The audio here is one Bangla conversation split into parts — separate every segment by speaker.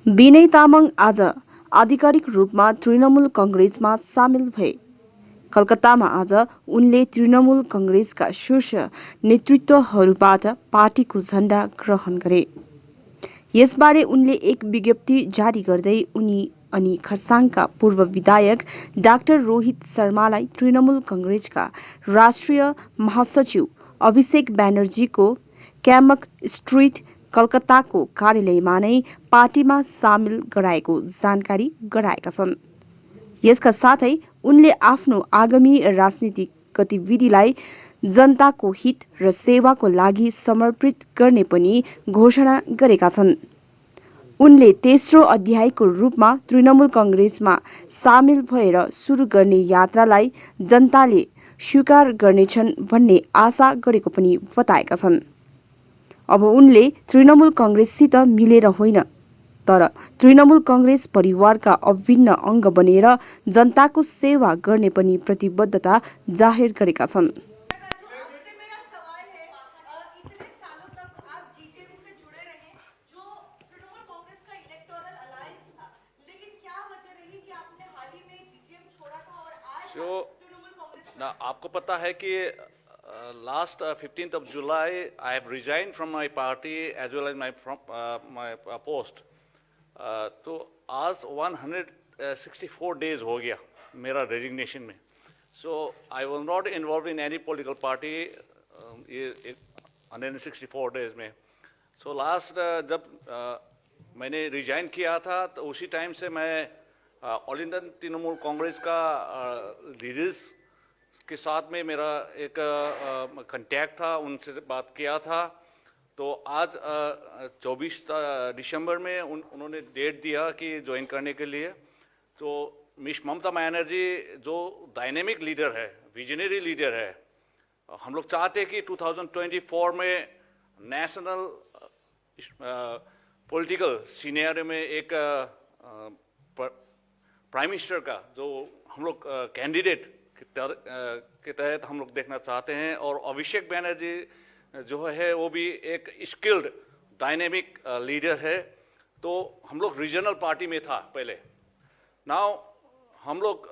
Speaker 1: विनय तामाङ आज आधिकारिक रूपमा तृणमूल कंग्रेसमा सामेल भए। कलकत्तामा आज उनले तृणमूल कंग्रेसका शीर्ष नेतृत्वहरूबाट पार्टीको झण्डा ग्रहण गरे। यसबारे उनले एक विज्ञप्ति जारी गर्दै उनी अनि खरसाङका पूर्व विधायक डाक्टर रोहित शर्मालाई तृणमूल कंग्रेसका राष्ट्रिय महासचिव अभिषेक ब्यानर्जीको क्यामक स्ट्रिट कलकत्ताको कार्यालयमा नै पार्टीमा सामेल गराएको जानकारी गराएका छन्। यसका साथै उनले आफ्नो आगामी राजनीतिक गतिविधिलाई जनताको हित र सेवाको लागि समर्पित गर्ने पनि घोषणा गरेका छन्। उनले तेस्रो अध्यायको रूपमा तृणमूल कंग्रेसमा सामेल भएर सुरु गर्ने यात्रालाई जनताले स्वीकार गर्नेछन् भन्ने आशा गरेको पनि बताएका छन्। अब उनले तृणमूल कंग्रेससित मिलेर होइन, तर तृणमूल कंग्रेस परिवारका अभिन्न अंग बनेर जनताको सेवा गर्ने पनि प्रतिबद्धता जाहेर गरेका छन्।
Speaker 2: आपको पता है कि last 15th of July I have resigned from my party as well as my post. तो आज 164 days हो गया मेरा रेजिग्नेशन में. So I was not involved in any political party 164 days में. So last जब मैंने रिजाइन किया था तो उसी टाइम से मैं ऑल इंडियन तृणमूल कांग्रेस का लीडर्स के साथ में मेरा एक कांटेक्ट था, उनसे बात किया था. तो आज 24 दिसंबर में उन्होंने डेट दिया कि ज्वाइन करने के लिए. तो मिस ममता बनर्जी जो डायनेमिक लीडर है, विजनरी लीडर है, हम लोग चाहते हैं कि 2024 में नेशनल पॉलिटिकल सीनियर में एक प्राइम मिनिस्टर का जो हम लोग कैंडिडेट के तहत हम लोग देखना चाहते हैं. और अभिषेक बैनर्जी जो है वो भी एक स्किल्ड डायनेमिक लीडर है. तो हम लोग रीजनल पार्टी में था पहले. नाउ हम लोग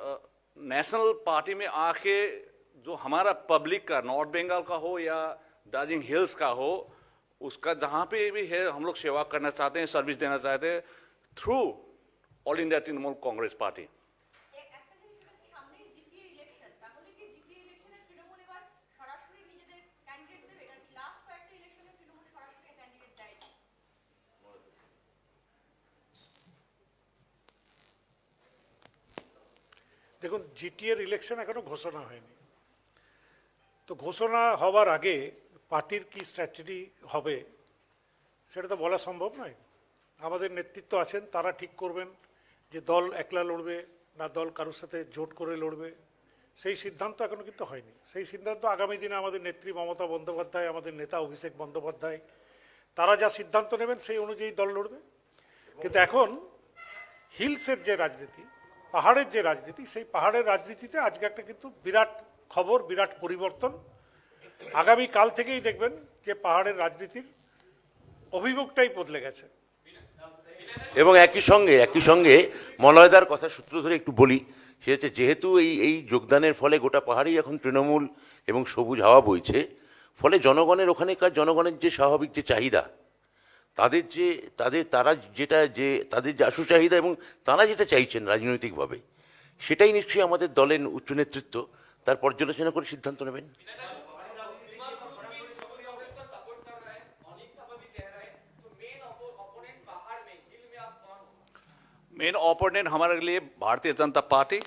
Speaker 2: नेशनल पार्टी में आके जो हमारा पब्लिक का नॉर्थ बंगाल का हो या दार्जिलिंग हिल्स का हो, उसका जहाँ पे भी है हम लोग सेवा करना चाहते हैं, सर्विस देना चाहते हैं through all India Trinamool Congress party.
Speaker 3: দেখুন, জিটিএর ইলেকশন এখনো ঘোষণা হয়নি, তো ঘোষণা হওয়ার আগে পার্টির কি স্ট্র্যাটেজি হবে সেটা তো বলা সম্ভব নয়. আমাদের নেতৃত্ব আছেন, তারা ঠিক করবেন যে দল একলা লড়বে না দল কারোর সাথে জোট করে লড়বে. সেই সিদ্ধান্ত এখনো কিন্তু হয়নি. সেই সিদ্ধান্ত আগামী দিনে আমাদের নেত্রী মমতা বন্দ্যোপাধ্যায়, আমাদের নেতা অভিষেক বন্দ্যোপাধ্যায়, তারা যা সিদ্ধান্ত নেবেন সেই অনুযায়ী দল লড়বে. কিন্তু এখন হিলসের যে রাজনীতি, পাহাড়ের যে রাজনীতি, সেই পাহাড়ের রাজনীতিতে আজকে একটা কিন্তু বিরাট খবর, বিরাট পরিবর্তন. আগামী কাল থেকেই দেখবেন যে পাহাড়ের রাজনীতির অভিমুখটাই বদলে গেছে.
Speaker 4: এবং একই সঙ্গে মলয়দার কথা সূত্র ধরে একটু বলি, সে হচ্ছে যেহেতু এই যোগদানের ফলে গোটা পাহাড়েই এখন তৃণমূল এবং সবুজ হাওয়া বইছে, ফলে জনগণের ওখানেকার জনগণের যে স্বাভাবিক যে চাহিদা, তাদের যে আশু চাহিদা এবং তারা যেটা চাইছেন রাজনৈতিকভাবে, সেটাই নিশ্চয়ই আমাদের দলের উচ্চ নেতৃত্ব তার পর্যালোচনা করে সিদ্ধান্ত নেবেন.
Speaker 2: मेन ओपोनेंट हमारे लिए भारतीय जनता पार्टी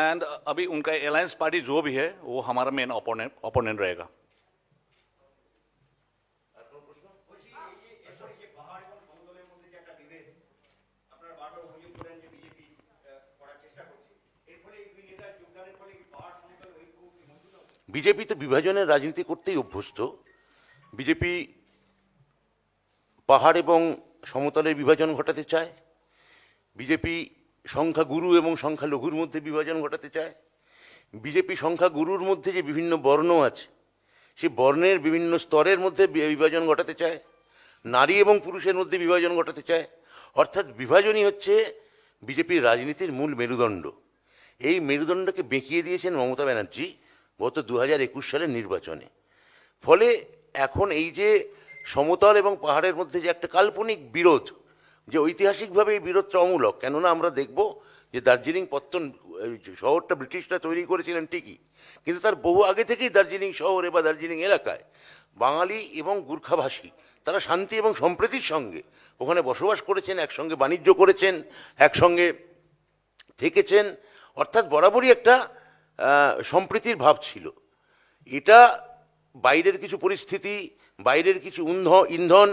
Speaker 2: एंड अभी उनका अलायंस पार्टी जो भी है वो हमारा मेन ओपोनेंट रहेगा.
Speaker 4: বিজেপি তো বিভাজনের রাজনীতি করতেই অভ্যস্ত. বিজেপি পাহাড় এবং সমতলের বিভাজন ঘটাতে চায়. বিজেপি সংখ্যাগুরু এবং সংখ্যালঘুর মধ্যে বিভাজন ঘটাতে চায়. বিজেপি সংখ্যাগুরুর মধ্যে যে বিভিন্ন বর্ণ আছে, সেই বর্ণের বিভিন্ন স্তরের মধ্যে বিভাজন ঘটাতে চায়. নারী এবং পুরুষের মধ্যে বিভাজন ঘটাতে চায়. অর্থাৎ বিভাজনই হচ্ছে বিজেপির রাজনীতির মূল মেরুদণ্ড। এই মেরুদণ্ডকে বেঁকিয়ে দিয়েছেন মমতা ব্যানার্জি গত 2021 সালের নির্বাচনে। ফলে এখন এই যে সমতল এবং পাহাড়ের মধ্যে যে একটা কাল্পনিক বিরোধ, যে ঐতিহাসিকভাবে এই বিরোধটা অমূলক, কেননা আমরা দেখব যে দার্জিলিং পত্তন শহরটা ব্রিটিশরা তৈরি করেছিলেন ঠিকই, কিন্তু তার বহু আগে থেকেই দার্জিলিং শহরে বা দার্জিলিং এলাকায় বাঙালি এবং গুর্খাভাষী তারা শান্তি এবং সম্প্রীতির সঙ্গে ওখানে বসবাস করেছেন, একসঙ্গে বাণিজ্য করেছেন, একসঙ্গে থেকেছেন, অর্থাৎ বরাবরই একটা সম্প্রীতির ভাব ছিল। এটা বাইরের কিছু পরিস্থিতি, বাইরের কিছু ইন্ধন,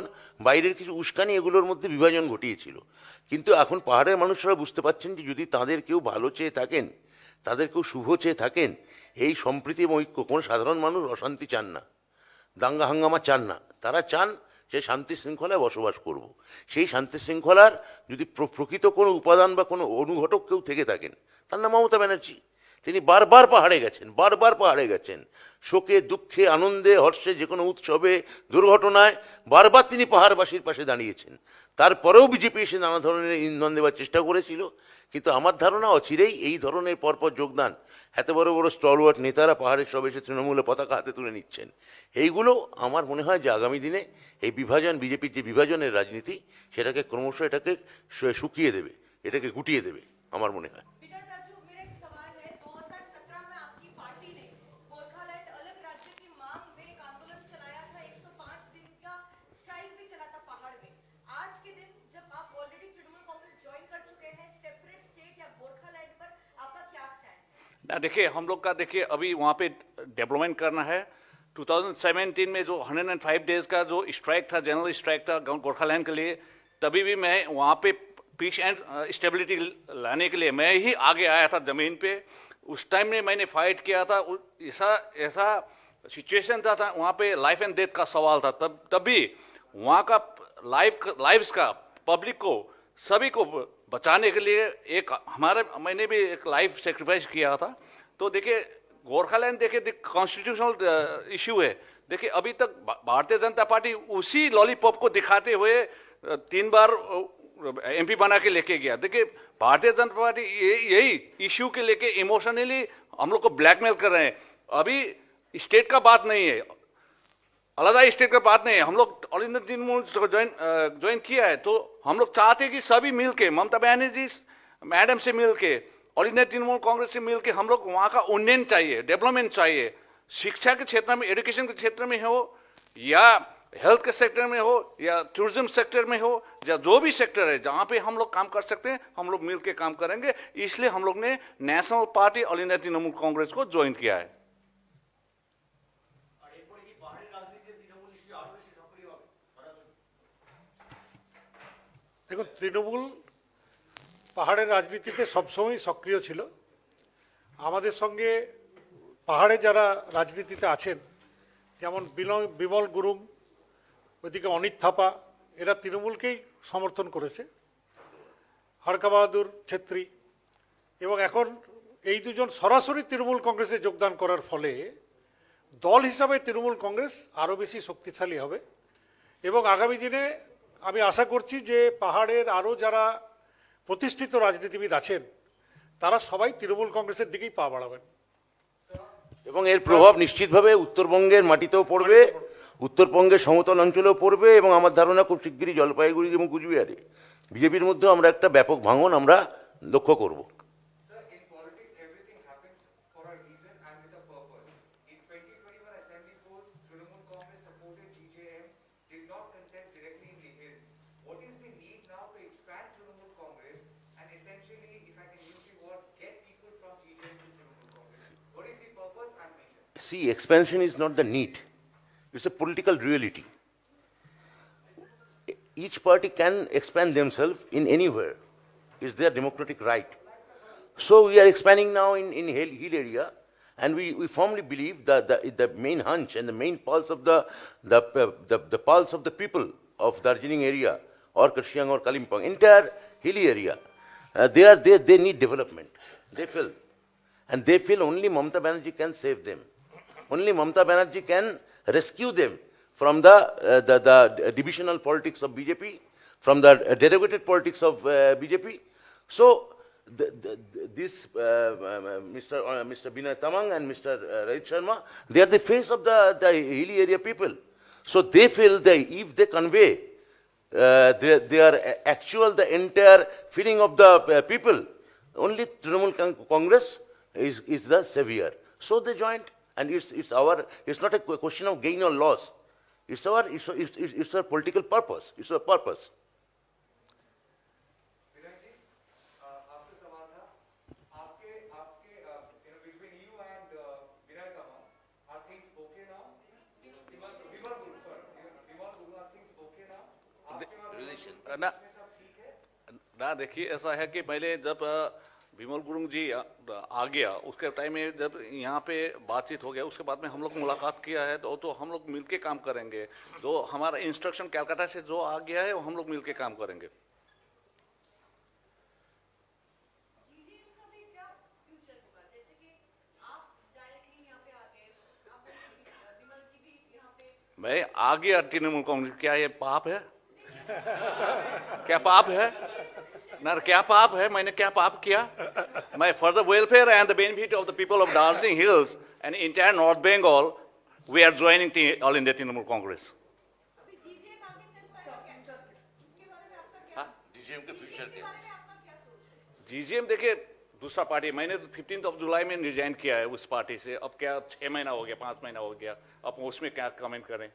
Speaker 4: বাইরের কিছু উস্কানি এগুলোর মধ্যে বিভাজন ঘটিয়েছিল। কিন্তু এখন পাহাড়ের মানুষরা বুঝতে পারছেন যে যদি তাদের কেউ ভালো চেয়ে থাকেন, তাদের কেউ শুভ চেয়ে থাকেন, এই সম্প্রীতি এবং ঐক্য, কোনো সাধারণ মানুষ অশান্তি চান না, দাঙ্গা হাঙ্গামা চান না, তারা চান যে শান্তি শৃঙ্খলায় বসবাস করব। সেই শান্তি শৃঙ্খলার যদি প্রকৃত কোনো উপাদান বা কোনো অনুঘটক কেউ থেকে থাকেন, তার নাম মমতা ব্যানার্জি। তিনি বারবার পাহাড়ে গেছেন, শোকে, দুঃখে, আনন্দে, হর্ষে, যে কোনো উৎসবে, দুর্ঘটনায় বারবার তিনি পাহাড়বাসীর পাশে দাঁড়িয়েছেন। তারপরেও বিজেপি এসে নানা ধরনের ইন্ধন দেওয়ার চেষ্টা করেছিল। কিন্তু আমার ধারণা অচিরেই এই ধরনের পরপর যোগদান, এত বড় বড় স্টলওয়ার্ট নেতারা পাহাড়ের সব এসে তৃণমূলের পতাকা হাতে তুলে নিচ্ছেন, এইগুলো আমার মনে হয় যে আগামী দিনে এই বিভাজন, বিজেপির যে বিভাজনের রাজনীতি, সেটাকে ক্রমশ এটাকে শুকিয়ে দেবে, এটাকে গুটিয়ে দেবে আমার মনে হয়।
Speaker 5: मेरा एक सवाल है 2017 में आपकी पार्टी ने गोरखालैंड अलग राज्य की मांग में एक आंदोलन चलाया था, 105 दिन का स्ट्राइक भी चला था पहाड़ में। आज के दिन जब आप ऑलरेडी तृणमूल कांग्रेस ज्वाइन कर चुके हैं, सेपरेट स्टेट या गोरखालैंड पर आपका क्या स्टैंड है?
Speaker 2: ना देखिए, हम लोग का देखिए अभी वहाँ पे डेवलपमेंट करना है। 2017 में जो 105 डेज का जो स्ट्राइक था, जनरल स्ट्राइक था गोरखालैंड के लिए, तभी भी मैं वहाँ पे पीस एंड स्टेबिलिटी लाने के लिए मैं ही आगे आया था ज़मीन पे। उस टाइम में मैंने फाइट किया था। ऐसा सिचुएशन था वहाँ पे लाइफ एंड डेथ का सवाल था। तभी वहाँ का लाइव्स का पब्लिक को, सभी को बचाने के लिए मैंने भी एक लाइफ सेक्रीफाइस किया था। तो देखिए गोरखालैंड देखिए कॉन्स्टिट्यूशनल इशू है। देखिए अभी तक भारतीय जनता पार्टी उसी लॉलीपॉप को दिखाते हुए 3 बार एमपी बना के लेके गया। देखिए भारतीय जनता पार्टी यही इश्यू के लेके इमोशनली हम लोग को ब्लैकमेल कर रहे हैं। अभी स्टेट का बात नहीं है, अलग स्टेट का बात नहीं है। हम लोग ऑल इंडिया तृणमूल ज्वाइन किया है, तो हम लोग चाहते हैं कि सभी मिलके, ममता बनर्जी मैडम से मिलके, ऑल इंडिया तृणमूल कांग्रेस से मिलके हम लोग वहाँ का उन्नयन चाहिए, डेवलपमेंट चाहिए। शिक्षा के क्षेत्र में, एजुकेशन के क्षेत्र में हो, या हेल्थ के सेक्टर में हो, या टूरिज्म सेक्टर में हो, या जो भी सेक्टर है जहाँ पे हम लोग काम कर सकते हैं, हम लोग मिलके काम करेंगे। इसलिए हम लोग ने national party all India Trinamool Congress को ज्वाइन किया है।
Speaker 3: দেখুন, তৃণমূল পাহাড়ের রাজনীতিতে সবসময় সক্রিয় ছিল। আমাদের সঙ্গে পাহাড়ে যারা রাজনীতিতে আছেন, যেমন বিমল গুরুং, ওইদিকে অনিত থাপা, এরা তৃণমূলকেই সমর্থন করেছে, হরকা বাহাদুর ছেত্রী, এবং এখন এই দুজন সরাসরি তৃণমূল কংগ্রেসে যোগদান করার ফলে দল হিসাবে তৃণমূল কংগ্রেস আরও বেশি শক্তিশালী হবে। এবং আগামী দিনে আমি আশা করছি যে পাহাড়ের আরও যারা প্রতিষ্ঠিত রাজনীতিবিদ আছেন, তারা সবাই তৃণমূল কংগ্রেসের দিকেই পা বাড়াবেন।
Speaker 4: এবং এর প্রভাব নিশ্চিতভাবে উত্তরবঙ্গের মাটিতেও পড়বে, উত্তরবঙ্গের সমতল অঞ্চলেও পড়বে, এবং আমার ধারণা খুব শিগগিরই জলপাইগুড়ি এবং কুচবিহারে বিজেপির মধ্যেও আমরা একটা ব্যাপক ভাঙন আমরা লক্ষ্য করব।
Speaker 6: Sir, in politics, everything happens for a reason and with a purpose. In 2021 assembly polls, Trinamool Congress supported GJM, did not contest directly in the hills. What is the need now to expand Trinamool Congress and essentially, if I can use the word, get people from GJM to Trinamool Congress? What is the purpose and reason?
Speaker 4: See, expansion is not the need, it's a political reality. Each party can expand themselves in anywhere. It's their democratic right. So we are expanding now in hill area, and we firmly believe that the main hunch and the main pulse of the pulse of the people of Darjeeling area or Karshiang or Kalimpong, entire hilly area, they need development. They feel, and they feel only Mamata Banerjee can save them. Only Mamata Banerjee can rescue them from the divisional politics of BJP, from the derivative politics of BJP. So this Mr. Binay Tamang and Mr. Rohit Sharma, they are the face of the hilly area people. So they feel that if they convey their actual, the entire feeling of the people, only Trinamool Congress is the savior. So they joined, and it's not a question of gain or loss. It's our political purpose. It's our purpose.
Speaker 6: विनय जी, आपसे सवाल था, आपके between you and Binay Tamang, are things okay now? Vimal Guru, sorry, Vimal Guru, are things okay now? आपके और
Speaker 2: relation,
Speaker 6: विमल गुरु
Speaker 2: ना-
Speaker 6: में सब ठीक है?
Speaker 2: ना देखिए, ऐसा है कि पहले जब विमल गुरुंग जी आ गया, उसके टाइम में जब यहाँ पे बातचीत हो गया, उसके बाद में हम लोग मुलाकात किया है, तो हम लोग मिलके काम करेंगे। तो हमारा इंस्ट्रक्शन कलकत्ता से जो आ गया है वो हम लोग मिलके काम करेंगे।
Speaker 5: जीजीएम का भी क्या फ्यूचर होगा? जैसे कि आप डायरेक्टली यहाँ पे आ गए, आप विमल जी भी यहाँ पे
Speaker 2: मैं आ गया तृणमूल कांग्रेस, क्या ये पाप है? क्या पाप है ना? क्या पाप है? मैंने क्या पाप किया? मैं for the welfare and the benefit of the people of Darjeeling hills and entire north Bengal, we are joining all India Trinamool Congress.
Speaker 5: अभी जीजीएम आगे चल पाएगा क्या? उसके बारे में आपका क्या
Speaker 4: DCM के फ्यूचर
Speaker 5: के बारे में आपका क्या सोच है?
Speaker 2: जीजीएम देखिए दूसरा पार्टी, मैंने 15 जुलाई में रिजाइन किया है उस पार्टी से। अब क्या 6 महीना हो गया, 5 महीना हो गया, अब उसमें क्या कमेंट करें?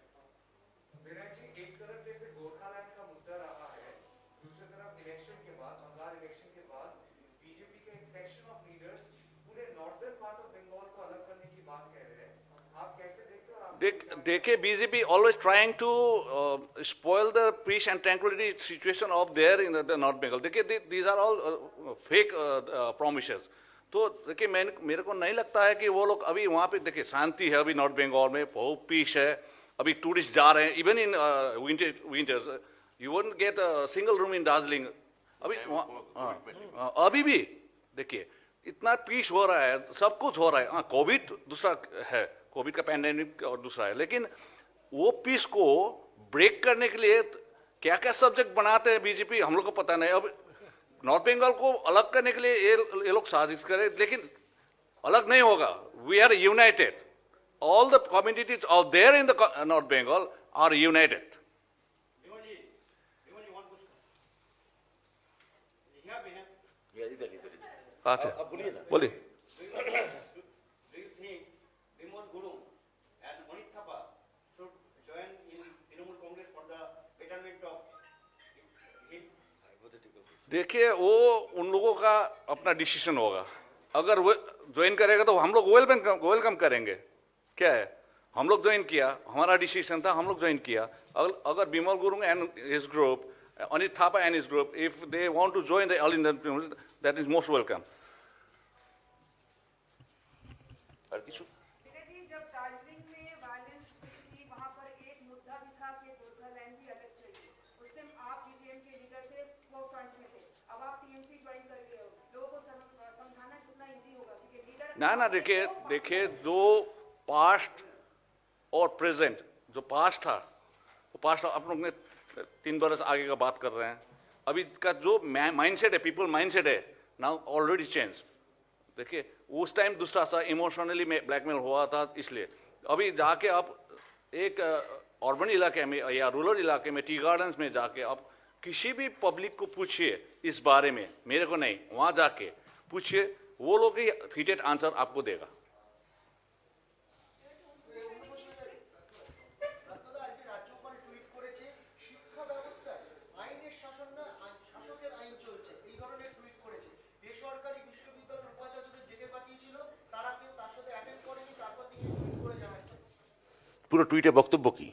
Speaker 6: विनय जी, एक तरफ जैसे गोरखालैंड का मुद्दा रहा है, दूसरी तरफ इलेक्शन के बाद, बंगाल इलेक्शन के बाद बीजेपी के एक सेक्शन ऑफ लीडर्स पूरे नॉर्दर्न पार्ट ऑफ बंगाल को अलग करने की बात कह रहे हैं। आप कैसे देखते हो? और आप
Speaker 2: देखिए, BJP always trying to spoil the peace and tranquillity situation of there in the North Bengal. देखिए, these are all fake promises. तो देखिए, मेरे को नहीं लगता है कि वो लोग अभी वहाँ पे, देखिए शांति है अभी नॉर्थ बंगाल में, बहुत पीस है, अभी टूरिस्ट जा रहे हैं। Even in winters you won't get a single room in Darjeeling अभी अभी भी। देखिए इतना पीस हो रहा है, सब कुछ हो रहा है। हाँ, कोविड दूसरा है, कोविड का पैंडेमिक और दूसरा है, लेकिन वो पीस को ब्रेक करने के लिए क्या क्या सब्जेक्ट बनाते हैं बीजेपी, हम लोग को पता नहीं। अब नॉर्थ बंगाल को अलग करने के लिए ये लोग साजिश करें, लेकिन अलग नहीं होगा। We are united, all the communities out there in the North Bengal are united. अच्छा, बोलिए।
Speaker 7: Do you think Vimal Guru and Manit Thapa should join in Trinamool Congress for the betterment of hill?
Speaker 2: देखिए, वो उन लोगों का अपना डिसीजन होगा। अगर वो ज्वाइन करेगा तो हम लोग वेलकम करेंगे। क्या है, हम लोग ज्वाइन किया, हमारा डिसीजन था, हम लोग ज्वाइन किया। अगर Bimal Gurung and his group, Anit Thapa and his group, if they want to join the all Indian, that is most welcome.
Speaker 4: और किछु
Speaker 5: विनय जी, जब दार्जिलिंग में वायलेंस थी, वहाँ पर एक मुद्दा भी था कि गोरखालैंड भी अलग चाहिए। उस दिन आप जीजीएम के लीडर से वो फ्रंट में थे, अब आप टीएमसी ज्वाइन कर गए हो। लोगों को समझाना कितना इजी होगा, क्योंकि लीडर
Speaker 2: ना देखिए जो पास्ट और प्रेजेंट, जो पास्ट था वो पास्ट, आप लोग ने 3 बरस आगे का बात कर रहे हैं। अभी का जो माइंडसेट है, पीपल माइंडसेट है, नाउ ऑलरेडी चेंज। देखिए, उस टाइम दूसरा सा इमोशनली में ब्लैकमेल हुआ था, इसलिए अभी जाके आप एक अर्बन इलाके में या रूरल इलाके में, टी गार्डन्स में जाके आप किसी भी पब्लिक को पूछिए इस बारे में, मेरे को नहीं, वहाँ जाके पूछिए, वो लोग ही फिटेड आंसर आपको देगा।
Speaker 8: রাজ্যপাল টুইট করেছে, শিক্ষা ব্যবস্থায় আইনের শাসন না শাসকের আইন চলছে, এই ধরনের টুইট করেছে। বেসরকারি বিশ্ববিদ্যালয়ের উপাচার্যদের জেলে পাঠিয়েছিল, তারা কেউ তার সাথে অ্যাটেন্ড করেনি, তারপর তিনি টুইট করে জানাচ্ছেন।
Speaker 4: পুরো টুইটে বক্তব্য কি?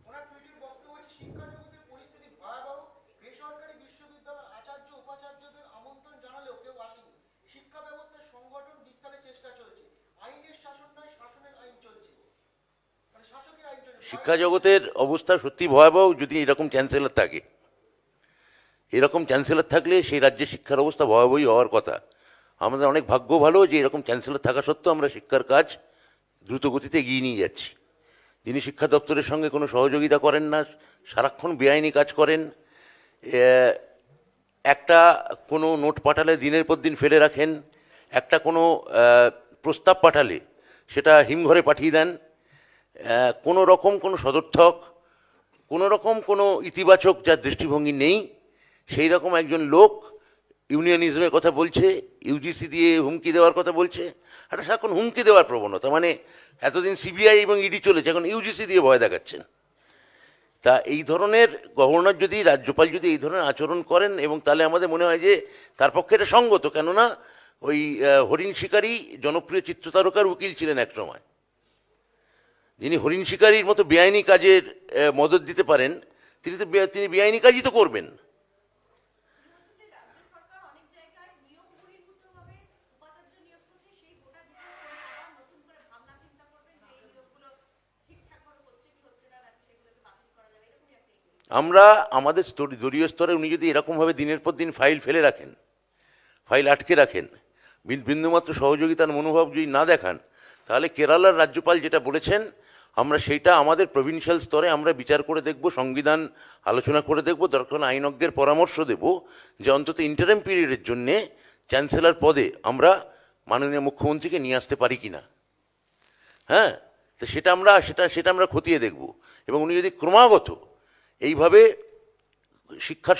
Speaker 8: ওনার টুইটের বক্তব্য হচ্ছে, শিক্ষা জগতের পরিস্থিতি ভয়াবহ, বেসরকারি বিশ্ববিদ্যালয়ের আচার্য উপাচার্যদের আমন্ত্রণ জানালেও কেউ আসেনি। শিক্ষা ব্যবস্থার সংগঠন বিস্তারের চেষ্টা চলছে, আইনের শাসন নয় শাসনের আইন চলছে, মানে শাসকের আইন চলছে।
Speaker 4: শিক্ষা জগতের অবস্থা সত্যি ভয়াবহ। যদি এরকম চ্যান্সেলর থাকে, এরকম চ্যান্সেলর থাকলে সেই রাজ্যের শিক্ষার অবস্থা ভয়াবহই হওয়ার কথা। আমাদের অনেক ভাগ্য ভালো যে এরকম চ্যান্সেলর থাকা সত্ত্বেও আমরা শিক্ষার কাজ দ্রুত গতিতে এগিয়ে নিয়ে যাচ্ছি। যিনি শিক্ষা দপ্তরের সঙ্গে কোনো সহযোগিতা করেন না, সারাক্ষণ বেআইনি কাজ করেন একটা কোনো নোট পাঠালে দিনের পর দিন ফেলে রাখেন, একটা কোনো প্রস্তাব পাঠালে সেটা হিমঘরে পাঠিয়ে দেন, কোনো রকম কোনো সদর্থক, কোনো রকম কোনো ইতিবাচক যার দৃষ্টিভঙ্গি নেই সেই রকম একজন লোক ইউনিয়নিজমের কথা বলছে, ইউজিসি দিয়ে হুমকি দেওয়ার কথা বলছে। একটা সারাক্ষণ হুমকি দেওয়ার প্রবণতা, মানে এতদিন সিবিআই এবং ইডি চলেছে, এখন ইউজিসি দিয়ে ভয় দেখাচ্ছেন। তা এই ধরনের গভর্নর যদি, রাজ্যপাল যদি এই ধরনের আচরণ করেন, এবং তাহলে আমাদের মনে হয় যে তার পক্ষে এটা সঙ্গত। কেননা ওই হরিণ শিকারী জনপ্রিয় চিত্রতারকার উকিল ছিলেন এক সময়, যিনি হরিণ শিকারীর মতো বেআইনি কাজের মদত দিতে পারেন, তিনি বেআইনি কাজই তো করবেন।
Speaker 5: রাজ্য সরকার অনেক জায়গায় নিয়োগ বহির্ভূতভাবে উপাচার্য নিয়োগ করছে, সেই গোটা বিষয়গুলো আবার নতুন করে ভাবনা চিন্তা করবেন যে এই নিয়োগগুলো ঠিকঠাক ভাবে হচ্ছে কি হচ্ছে না, নাকি সেগুলোকে বাতিল করা যাবে, এরকমই একটা
Speaker 4: আমরা আমাদের দলীয় স্তরে উনি যদি এরকমভাবে দিনের পর দিন ফাইল ফেলে রাখেন, ফাইল আটকে রাখেন, বিন্দুমাত্র সহযোগিতার মনোভাব যদি না দেখান, তাহলে কেরালার রাজ্যপাল যেটা বলেছেন আমরা সেইটা আমাদের প্রভিন্সিয়াল স্তরে আমরা বিচার করে দেখব, সংবিধান আলোচনা করে দেখব, দরকার হলে আইনজ্ঞের পরামর্শ দেব যে অন্তত ইন্টারিম পিরিয়ডের জন্যে চ্যান্সেলর পদে আমরা মাননীয় মুখ্যমন্ত্রীকে নিয়ে আসতে পারি কি না। হ্যাঁ, তো সেটা আমরা খতিয়ে দেখব। এবং উনি যদি ক্রমাগত এইভাবে শিক্ষার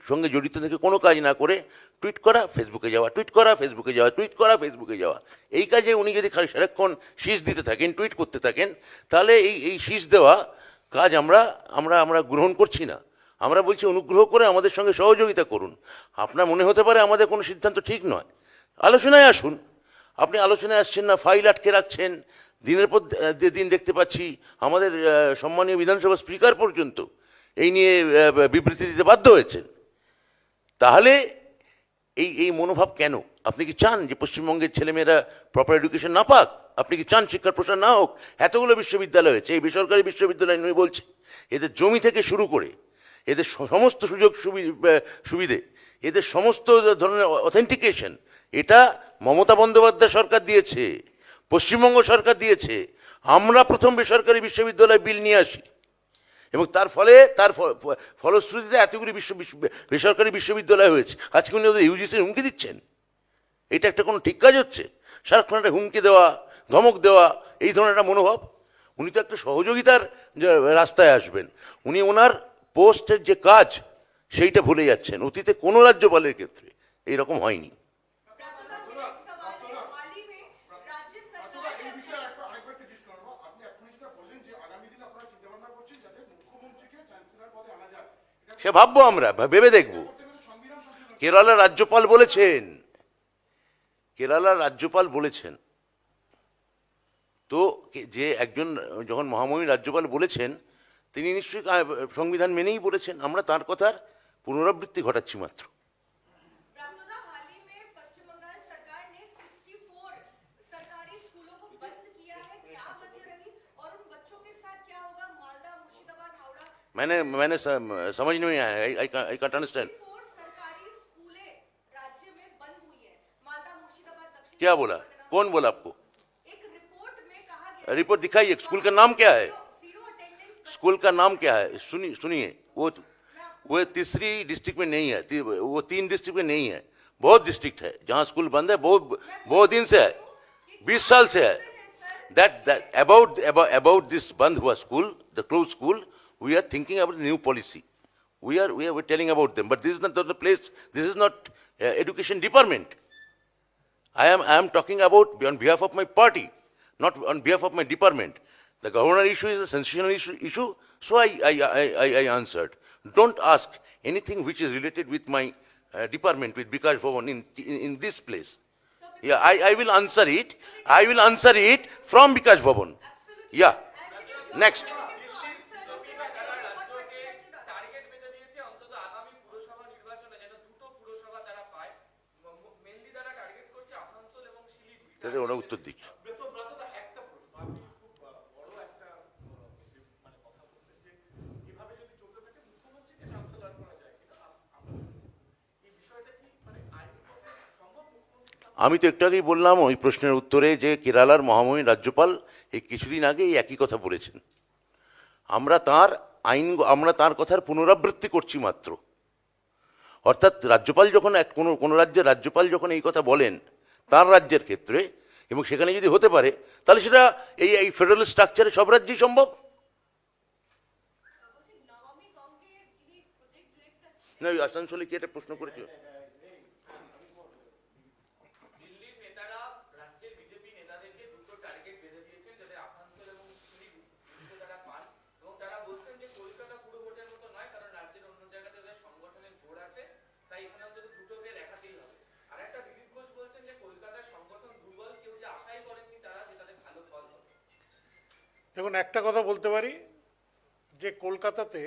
Speaker 4: সঙ্গে জড়িত থেকে কোনো কাজ না করে টুইট করা, ফেসবুকে যাওয়া, টুইট করা, ফেসবুকে যাওয়া, টুইট করা, ফেসবুকে যাওয়া, এই কাজে উনি যদি সারাক্ষণ শীষ দিতে থাকেন, টুইট করতে থাকেন, তাহলে এই শীষ দেওয়া কাজ আমরা গ্রহণ করছি না। আমরা বলছি অনুগ্রহ করে আমাদের সঙ্গে সহযোগিতা করুন। আপনার মনে হতে পারে আমাদের কোনো সিদ্ধান্ত ঠিক নয়, আলোচনায় আসুন। আপনি আলোচনায় আসছেন না, ফাইল আটকে রাখছেন। দিনের পর দিন দেখতে পাচ্ছি আমাদের সম্মানীয় বিধানসভা স্পিকার পর্যন্ত এই নিয়ে বিবৃতি দিতে বাধ্য হয়েছেন। তাহলে এই মনোভাব কেন? আপনি কি চান যে পশ্চিমবঙ্গের ছেলেমেয়েরা প্রপার এডুকেশন না পাক? আপনি কি চান শিক্ষার প্রসার না হোক? এতগুলো বিশ্ববিদ্যালয় হয়েছে, এই বেসরকারি বিশ্ববিদ্যালয় নয় বলছে, এদের জমি থেকে শুরু করে এদের সমস্ত সুযোগ সুবিধে, এদের সমস্ত ধরনের অথেন্টিকেশন, এটা মমতা বন্দ্যোপাধ্যায় সরকার দিয়েছে, পশ্চিমবঙ্গ সরকার দিয়েছে। আমরা প্রথম বেসরকারি বিশ্ববিদ্যালয় বিল নিয়ে আসি, এবং তার ফলশ্রুতিতে এতগুলি বেসরকারি বিশ্ববিদ্যালয় হয়েছে। আজকে উনি ওদের ইউজিসির হুমকি দিচ্ছেন, এটা একটা কোনো ঠিক কাজ হচ্ছে? সারাক্ষণ একটা হুমকি দেওয়া, ধমক দেওয়া, এই ধরনের একটা মনোভাব। উনি তো একটা সহযোগিতার রাস্তায় আসবেন। উনি ওনার পোস্টের যে কাজ সেইটা ভুলে যাচ্ছেন। অতীতে কোনো রাজ্যপালের ক্ষেত্রে এইরকম হয়নি। সে ভাববো, আমরা ভেবে দেখব। কেরালার রাজ্যপাল বলেছেন তো, যে একজন যখন মহামহিম রাজ্যপাল বলেছেন তিনি নিশ্চয়ই সংবিধান মেনেই বলেছেন। আমরা তার কথার পুনরাবৃত্তি ঘটাচ্ছি মাত্র। मैंने समझ नहीं आया, आई कांट अंडरस्टैंड। क्या बोला? कौन बोला आपको? रिपोर्ट दिखाइए। स्कूल का नाम क्या है? स्कूल का नाम क्या है? सुनिए, वो तीसरी डिस्ट्रिक्ट में नहीं है, वो 3 डिस्ट्रिक्ट में नहीं है, बहुत डिस्ट्रिक्ट है जहां स्कूल बंद है, बहुत दिन से है, 20 साल से है। That about this बंद हुआ school, the closed school, we are thinking about the new policy. We are telling about them, but this is not the place. This is not education department. I am talking about on behalf of my party, not on behalf of my department. The governor issue is a sensational issue, so I answered. Don't ask anything which is related with my department, with Bikash Bhavan in this place. Yeah, I will answer it. I will answer it from Bikash Bhavan. Yeah. Next. ওরা উত্তর দিচ্ছে। আমি তো একটু আগেই বললাম ওই প্রশ্নের উত্তরে যে কেরালার মহামহিম রাজ্যপাল এই কিছুদিন আগে এই একই কথা বলেছেন। আমরা তার কথার পুনরাবৃত্তি করছি মাত্র। অর্থাৎ রাজ্যপাল যখন কোনো রাজ্যের রাজ্যপাল যখন এই কথা বলেন তার রাজ্যের ক্ষেত্রে, এবং সেখানে যদি হতে পারে, তাহলে সেটা এই ফেডারেল স্ট্রাকচারে সব রাজ্যেই সম্ভব।
Speaker 5: নমামি গঙ্গের যিনি প্রজেক্ট ডিরেক্টর
Speaker 4: না, ওই আসানসোলে কি একটা প্রশ্ন করেছিল?
Speaker 6: দিল্লির নেতারা রাজ্যের বিজেপি নেতাদেরকে দুটো টার্গেট বেঁধে দিয়েছেন যাতে আসানসোল এবং শিলিগুড়ি তারা পান, এবং তারা বলছেন যে কলকাতা পুরো ভোটের মতো নয়, কারণ রাজ্যের অন্য জায়গাতে ওদের সংগঠনের জোর আছে, তাই এখানে অন্তত দুটোকে দেখাতেই হবে। আর একটা দিলীপ ঘোষ বলছেন যে কলকাতার সংগঠন দুর্বল, কেউ যে আশাই করেননি তারা যে তাদের ভালো ফল হবে।
Speaker 3: দেখুন, একটা কথা বলতে পারি যে কলকাতাতে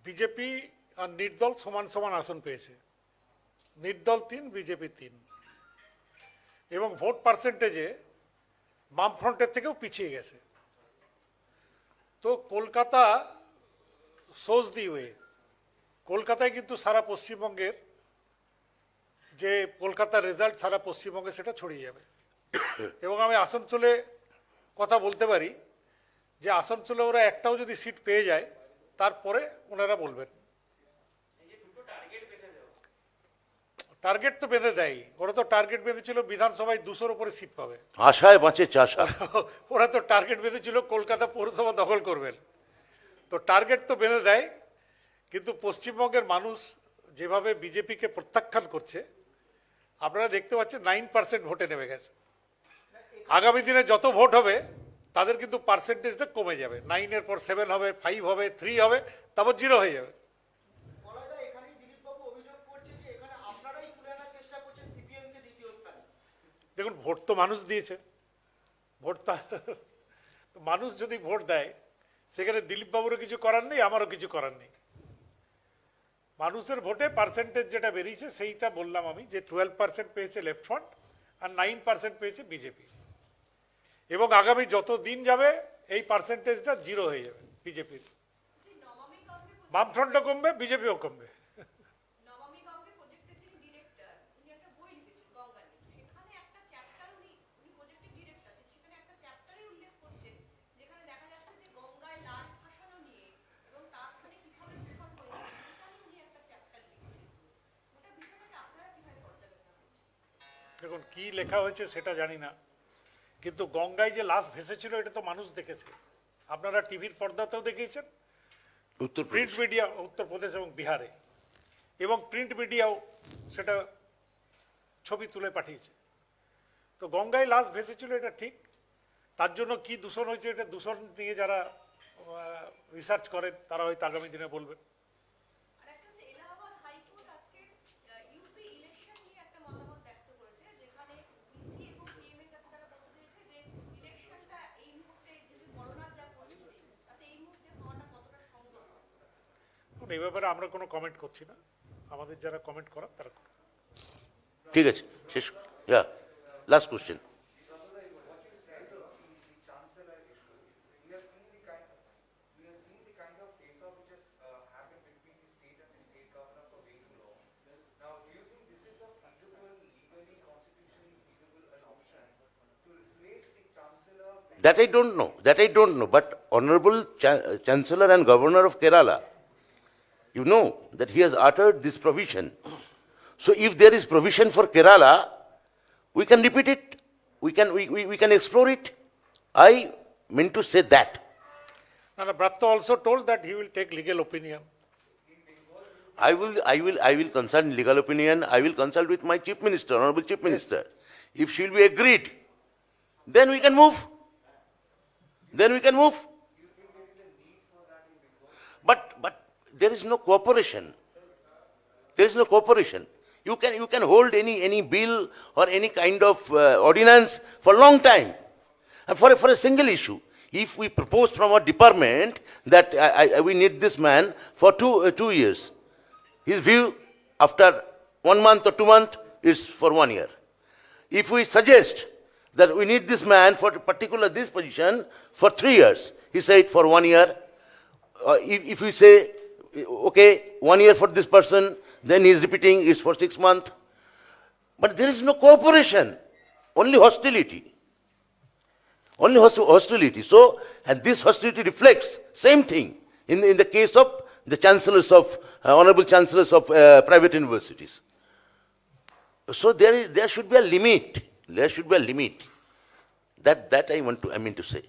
Speaker 3: বিজেপি আর নির্দল সমান সমান আসন পেয়েছে। নির্দল 3, বিজেপি 3, এবং ভোট পার্সেন্টেজে বামফ্রন্টের থেকেও পিছিয়ে গেছে। তো কলকাতা সোজ দি ওয়ে। কলকাতায় কিন্তু সারা পশ্চিমবঙ্গের যে কলকাতার রেজাল্ট সারা পশ্চিমবঙ্গে সেটা ছড়িয়ে যাবে। এবং আমি আসানসোলে কথা বলতে পারি যে আসানসোলে ওরা একটাও যদি সিট পেয়ে যায় তারপরে ওনারা বলবেন। টার্গেট তো বেঁধে দেয়, ওরা তো টার্গেট বেঁধেছিল বিধানসভায় 200-র উপরে সিট পাবে।
Speaker 4: আশায় বাঁচে চাষা।
Speaker 3: ওরা তো টার্গেট বেঁধেছিল কলকাতা পৌরসভা দখল করবেন। তো টার্গেট তো বেঁধে দেয়, কিন্তু পশ্চিমবঙ্গের মানুষ যেভাবে বিজেপিকে প্রত্যাখ্যান করছে, আপনারা দেখতে পাচ্ছেন 9% ভোটে নেমে গেছে। আগামী দিনে যত ভোট হবে তাদের কিন্তু পার্সেন্টেজটা কমে যাবে। 9-এর পর 7 হবে, 5 হবে, 3 হবে, তারপর 0 হয়ে যাবে।
Speaker 8: মলয়দা, এখানেই দিলীপবাবু অভিযোগ করছে যে এখানে আপনারাই তুলে আনার চেষ্টা করছেন সিপিএমকে দ্বিতীয় স্থানে।
Speaker 3: দেখুন, ভোট তো মানুষ দিয়েছে, ভোট তো মানুষ যদি ভোট দেয় সেখানে দিলীপবাবুরও কিছু করার নেই, আমারও কিছু করার নেই। মানুষের ভোটে পার্সেন্টেজ যেটা বেরিয়েছে সেইটা বললাম আমি, যে 12% পেয়েছে লেফট ফ্রন্ট আর 9% পেয়েছে বিজেপি। এবং আগামী যত দিন যাবে এই পার্সেন্টেজটা 0 হয়ে যাবে বিজেপির।
Speaker 5: নমামি গঙ্গের
Speaker 3: বামফ্রন্টও কমবে, বিজেপিও কমবে।
Speaker 5: নমামি গঙ্গের প্রজেক্টের যিনি ডিরেক্টর, উনি একটা বই লিখেছেন গঙ্গা নিয়ে। সেখানে একটা চ্যাপ্টার উনি প্রজেক্টের ডিরেক্টর, সেখানে একটা চ্যাপ্টারে উল্লেখ করছেন যেখানে দেখা যাচ্ছে যে গঙ্গায় লাশ ভাসানো নিয়ে এবং তারপরে কিভাবে দূষণ হয়েছে সেটা নিয়ে উনি একটা চ্যাপ্টার লিখেছেন। ওটা বিষয়টাকে আপনারা কিভাবে পর্যবেক্ষণ করছেন?
Speaker 3: দেখুন, কি লেখা হয়েছে সেটা জানি না, কিন্তু গঙ্গায় যে লাশ ভেসেছিল এটা তো মানুষ দেখেছে। আপনারা টিভির পর্দাতেও দেখিয়েছেন,
Speaker 4: উত্তরপ্রদেশ।
Speaker 3: প্রিন্ট মিডিয়া উত্তরপ্রদেশ এবং বিহারে, এবং প্রিন্ট মিডিয়াও সেটা ছবি তুলে পাঠিয়েছে। তো গঙ্গায় লাশ ভেসেছিল এটা ঠিক, তার জন্য কি দূষণ হয়েছে এটা দূষণ নিয়ে যারা রিসার্চ করেন তারা হয়তো আগামী দিনে বলবেন।
Speaker 5: আর একটা হচ্ছে এলাহাবাদ হাইকোর্ট আজকে ইউপি ইলেকশন নিয়ে একটা মতামত ব্যক্ত করেছে, যেখানে ইসি এবং পিএম এর কাছে তারা বলতে চেয়েছে যে ইলেকশনটা এই মুহূর্তে যদি করোনার যা পরিস্থিতি তাতে এই মুহূর্তে হওয়াটা কতটা সম্ভব।
Speaker 3: এখন এই ব্যাপারে আমরা কোনো কমেন্ট করছি না, আমাদের যারা কমেন্ট করার তারা করবে।
Speaker 4: ঠিক আছে, শেষ। Last question. That I don't know. But Honorable Chancellor and Governor of Kerala, you know that he has uttered this provision. So if there is provision for Kerala, we can repeat it. We can explore it. I meant to say that.
Speaker 3: Now, Bratto also told that he will take legal opinion.
Speaker 4: I will consult legal opinion. I will consult with my Chief Minister, Honorable Chief Minister. If she will be agreed, then we can move. But there is no cooperation. You can hold any bill or any kind of ordinance for a long time. And for a single issue. If we propose from our department that we need this man for 2 years, his view after 1 month or 2 months is for 1 year. If we suggest that we need this man for particular this position for 3 years, he said for 1 year. If we say, okay, 1 year for this person, then he is repeating is for 6 months. But there is no cooperation, only hostility. So, and this hostility reflects same thing in the case of the chancellors of, honorable chancellors of private universities. So there should be a limit. There should be a limit. That I mean to say.